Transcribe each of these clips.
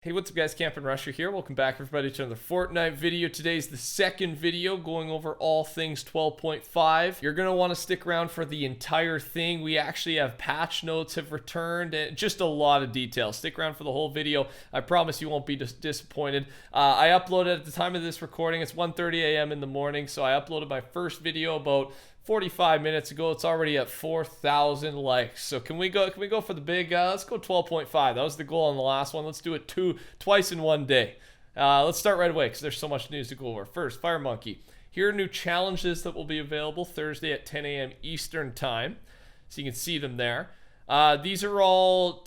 Hey, what's up guys, TheCampingRusher here. Welcome back everybody to another Fortnite video. Today's the second video going over all things 12.5. You're going to want to stick around for the entire thing. We actually have patch notes have returned and just a lot of details. Stick around for the whole video. I promise you won't be disappointed. I uploaded at the time of this recording. It's 1:30 a.m. in the morning, so I uploaded my first video about 45 minutes ago. It's already at 4,000 likes. So can we go for the big let's go 12.5. That was the goal on the last one. Let's do it twice in one day. Let's start right away because there's so much news to go over. First, Fire Monkey. Here are new challenges that will be available Thursday at 10 a.m. Eastern time. So you can see them there. These are all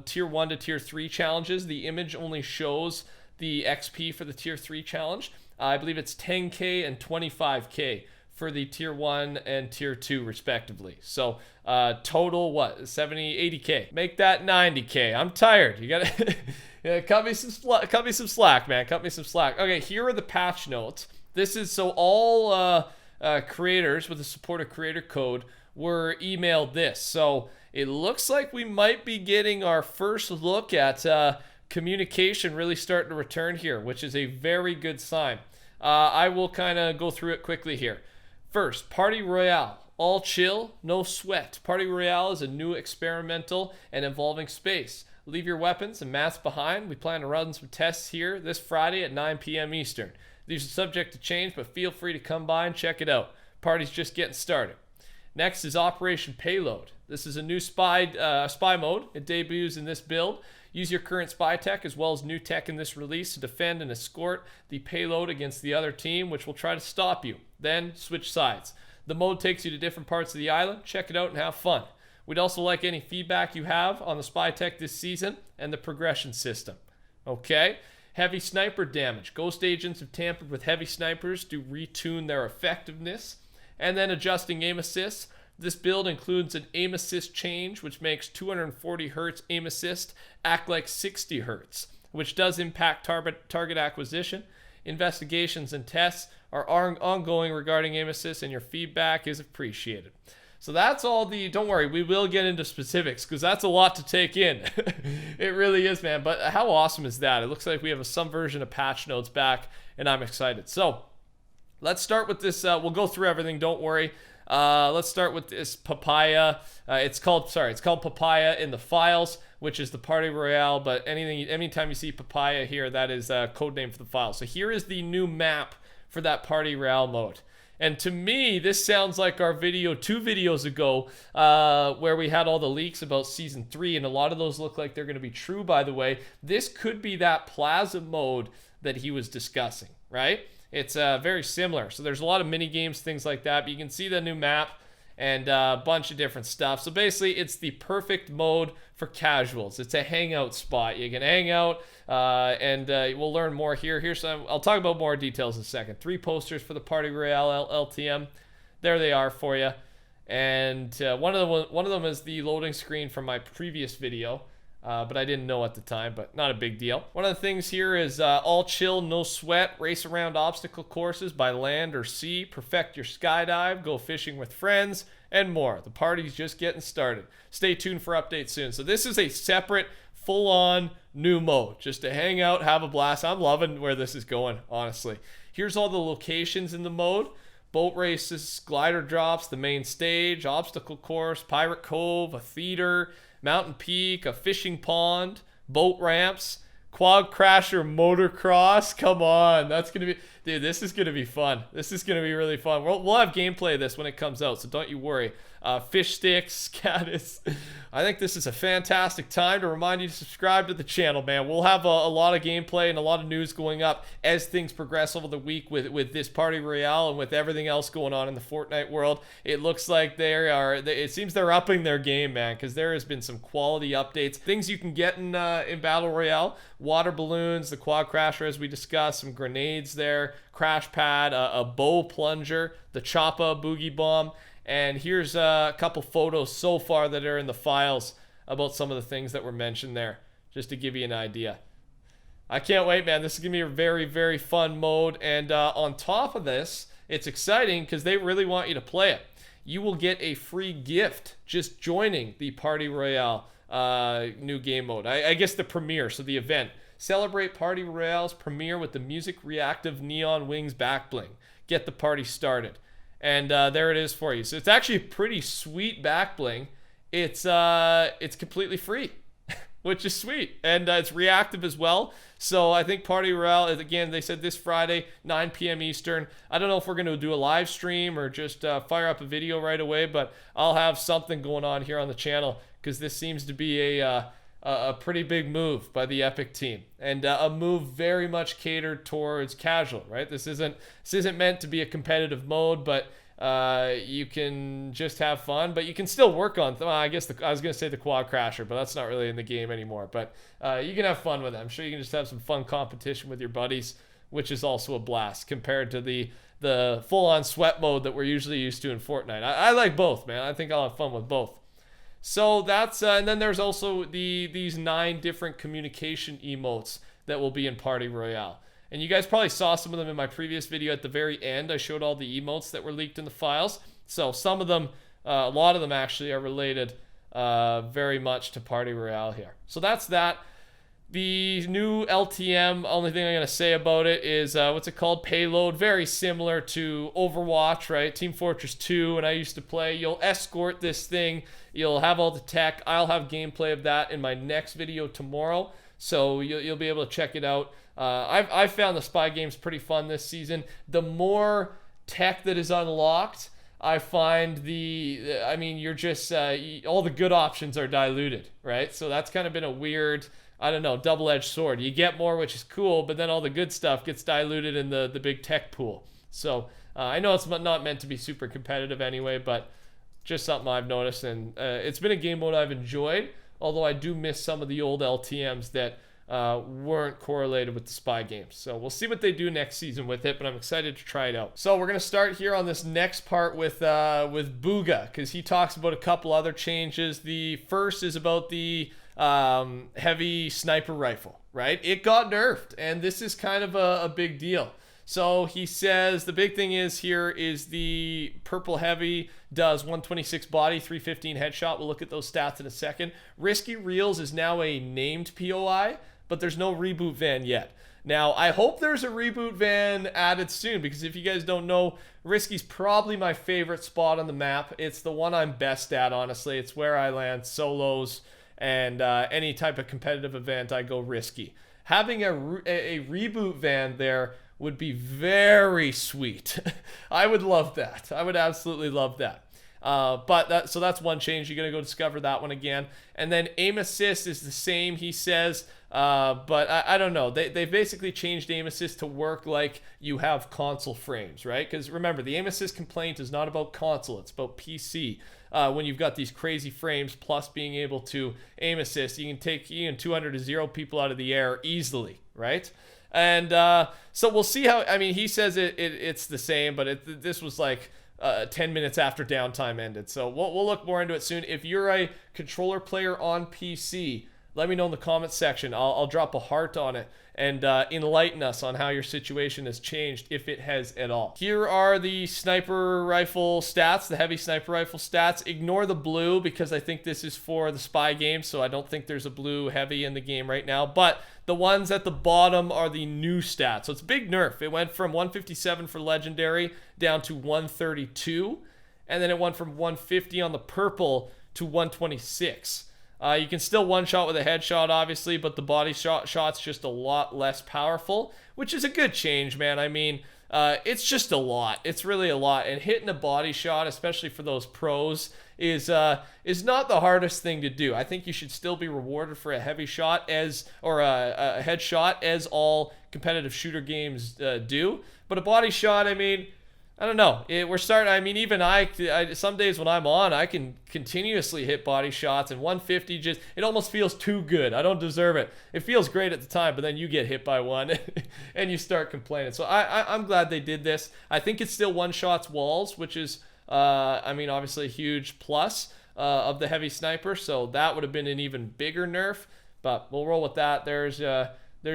tier 1 to tier 3 challenges. The image only shows the XP for the tier 3 challenge. I believe it's 10k and 25k for the tier 1 and tier 2 respectively. So total what, 70 80k. Make that 90k. I'm tired. You gotta yeah, cut me some slack, man. Cut me some slack. Okay, here are the patch notes. This is so all creators with the supported creator code were emailed this. So it looks like we might be getting our first look at communication really starting to return here, which is a very good sign. I will kind of go through it quickly here. First, Party Royale. All chill, no sweat. Party Royale is a new experimental and evolving space. Leave your weapons and mats behind. We plan to run some tests here this Friday at 9 p.m. Eastern. These are subject to change, but feel free to come by and check it out. Party's just getting started. Next is Operation Payload. This is a new spy mode. It debuts in this build. Use your current spy tech as well as new tech in this release to defend and escort the payload against the other team, which will try to stop you. Then switch sides. The mode takes you to different parts of the island. Check it out and have fun. We'd also like any feedback you have on the spy tech this season and the progression system. Okay. Heavy sniper damage. Ghost agents have tampered with heavy snipers to retune their effectiveness. And then adjusting aim assists. This build includes an aim assist change, which makes 240 Hz aim assist act like 60 Hz, which does impact target acquisition. Investigations and tests are ongoing regarding aim assist, and your feedback is appreciated. So that's all the, don't worry, we will get into specifics because that's a lot to take in. It really is, man. But how awesome is that? It looks like we have some version of patch notes back, and I'm excited. So let's start with this. We'll go through everything, don't worry. Let's start with this Papaya. It's called Papaya in the files, which is the Party Royale, but anytime you see Papaya here, that is a code name for the file. So here is the new map for that Party Royale mode. And to me, this sounds like our video 2 videos ago where we had all the leaks about Season 3, and a lot of those look like they're going to be true, by the way. This could be that Plaza mode that he was discussing, right? It's very similar. So there's a lot of mini games, things like that. But you can see the new map and a bunch of different stuff. So basically, it's the perfect mode for casuals. It's a hangout spot. You can hang out, and we'll learn more here. I'll talk about more details in a second. 3 posters for the Party Royale LTM. There they are for you. And one of them is the loading screen from my previous video. But I didn't know at the time, but not a big deal. One of the things here is all chill, no sweat, race around obstacle courses by land or sea, perfect your skydive, go fishing with friends, and more. The party's just getting started. Stay tuned for updates soon. So this is a separate, full-on new mode, just to hang out, have a blast. I'm loving where this is going, honestly. Here's all the locations in the mode. Boat races, glider drops, the main stage, obstacle course, Pirate Cove, a theater, Mountain Peak, a fishing pond, boat ramps, quad crasher, motocross. Come on, that's gonna be, dude. This is gonna be fun. This is gonna be really fun. We'll have gameplay of this when it comes out, so don't you worry. Fish sticks, caddis. I think this is a fantastic time to remind you to subscribe to the channel, man. We'll have a lot of gameplay and a lot of news going up as things progress over the week with this Party Royale and with everything else going on in the Fortnite world. It looks like it seems they're upping their game, man, because there has been some quality updates. Things you can get in Battle Royale: water balloons, the quad crasher as we discussed, some grenades there, crash pad, a bow plunger, the choppa boogie bomb. And here's a couple photos so far that are in the files about some of the things that were mentioned there, just to give you an idea. I can't wait, man. This is going to be a very, very fun mode. And on top of this, it's exciting because they really want you to play it. You will get a free gift just joining the Party Royale new game mode. I guess the premiere, so the event. Celebrate Party Royale's premiere with the music reactive neon wings back bling. Get the party started. And there it is for you. So it's actually a pretty sweet back bling. It's completely free, which is sweet. And it's reactive as well. So I think Party Royale, again, they said this Friday, 9 p.m. Eastern. I don't know if we're going to do a live stream or just fire up a video right away, but I'll have something going on here on the channel because this seems to be a pretty big move by the Epic team, and a move very much catered towards casual, right? This isn't meant to be a competitive mode, but you can just have fun, but you can still work on, I guess I was going to say the quad crasher, but that's not really in the game anymore, but you can have fun with it. I'm sure you can just have some fun competition with your buddies, which is also a blast compared to the full-on sweat mode that we're usually used to in Fortnite. I like both, man. I think I'll have fun with both. So that's, and then there's also these 9 different communication emotes that will be in Party Royale. And you guys probably saw some of them in my previous video at the very end. I showed all the emotes that were leaked in the files. So some of them, a lot of them actually are related very much to Party Royale here. So that's that. The new LTM, only thing I'm going to say about it is, what's it called? Payload. Very similar to Overwatch, right? Team Fortress 2, when I used to play. You'll escort this thing. You'll have all the tech. I'll have gameplay of that in my next video tomorrow. So you'll be able to check it out. I've found the spy games pretty fun this season. The more tech that is unlocked, I find you're just, all the good options are diluted, right? So that's kind of been a weird, I don't know, double-edged sword. You get more, which is cool, but then all the good stuff gets diluted in the big tech pool. So I know it's not meant to be super competitive anyway, but just something I've noticed, and it's been a game mode I've enjoyed, although I do miss some of the old LTMs that weren't correlated with the spy games. So we'll see what they do next season with it, but I'm excited to try it out. So we're going to start here on this next part with Booga, because he talks about a couple other changes. The first is about the heavy sniper rifle, right? It got nerfed, and this is kind of a big deal. So he says the big thing is here is the purple heavy does 126 body, 315 headshot. We'll look at those stats in a second. Risky Reels is now a named POI, but there's no reboot van yet. Now, I hope there's a reboot van added soon, because if you guys don't know, Risky's probably my favorite spot on the map. It's the one I'm best at, honestly. It's where I land solos, and any type of competitive event, I go Risky. Having a reboot van there would be very sweet. I would love that. I would absolutely love that. So that's one change. You're going to go discover that one again. And then aim assist is the same, he says, but I don't know. They basically changed aim assist to work like you have console frames, right? Because remember, the aim assist complaint is not about console, it's about PC. When you've got these crazy frames plus being able to aim assist, you can take 200 to 0 people out of the air easily, right? And so we'll see how, I mean, he says it's the same, but this was like 10 minutes after downtime ended. So we'll look more into it soon. If you're a controller player on PC, let me know in the comments section. I'll drop a heart on it and enlighten us on how your situation has changed, if it has at all. Here are the sniper rifle stats, the heavy sniper rifle stats. Ignore the blue because I think this is for the spy game, so I don't think there's a blue heavy in the game right now. But the ones at the bottom are the new stats. So it's a big nerf. It went from 157 for legendary down to 132, and then it went from 150 on the purple to 126. You can still one-shot with a headshot, obviously, but the body shot's just a lot less powerful, which is a good change, man. I mean, it's just a lot. It's really a lot. And hitting a body shot, especially for those pros, is not the hardest thing to do. I think you should still be rewarded for a heavy shot or a headshot, as all competitive shooter games do. But a body shot, I mean, I don't know. I mean, even I, some days when I'm on, I can continuously hit body shots, and 150 it almost feels too good. I don't deserve it. It feels great at the time, but then you get hit by one and you start complaining. So I'm glad they did this. I think it's still one-shots walls, which is, I mean, obviously a huge plus of the heavy sniper. So that would have been an even bigger nerf, but we'll roll with that. There's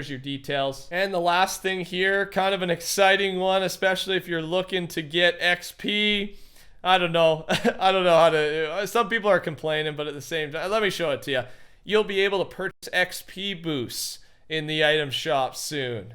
your details. And the last thing here, kind of an exciting one, especially if you're looking to get XP. I don't know. I don't know how to. Some people are complaining, but at the same time, let me show it to you. You'll be able to purchase XP boosts in the item shop soon.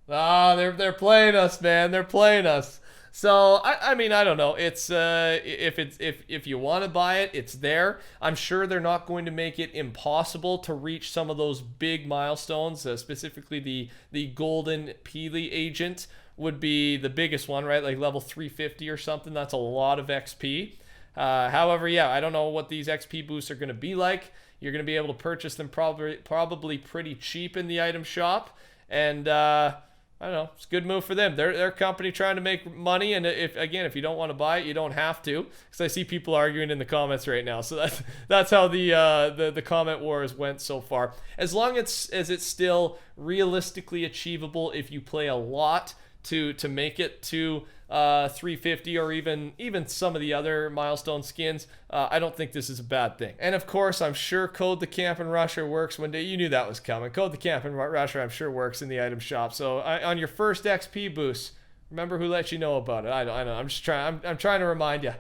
Ah, they're playing us, man. They're playing us. So I mean, I don't know. It's if you want to buy it, it's there. I'm sure they're not going to make it impossible to reach some of those big milestones. Specifically, the golden Peely agent would be the biggest one, right? Like level 350 or something. That's a lot of XP. However, yeah, I don't know what these XP boosts are going to be like. You're going to be able to purchase them probably pretty cheap in the item shop, and I don't know. It's a good move for them. They're a company trying to make money, and if you don't want to buy it, you don't have to. Because I see people arguing in the comments right now. So that's how the comment wars went so far. As long as it's still realistically achievable if you play a lot to make it to 350 or even some of the other milestone skins, I don't think this is a bad thing. And of course, I'm sure code TheCampingRusher works one day. You knew that was coming. Code TheCampingRusher, I'm sure, works in the item shop. So on your first XP boost, remember who let you know about it. I know. I'm just trying. I'm trying to remind you,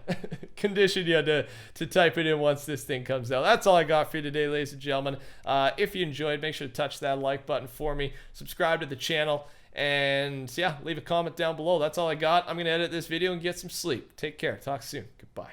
condition you to type it in once this thing comes out. That's all I got for you today, ladies and gentlemen. If you enjoyed, make sure to touch that like button for me. Subscribe to the channel. And yeah, leave a comment down below. That's all I got. I'm going to edit this video and get some sleep. Take care. Talk soon. Goodbye.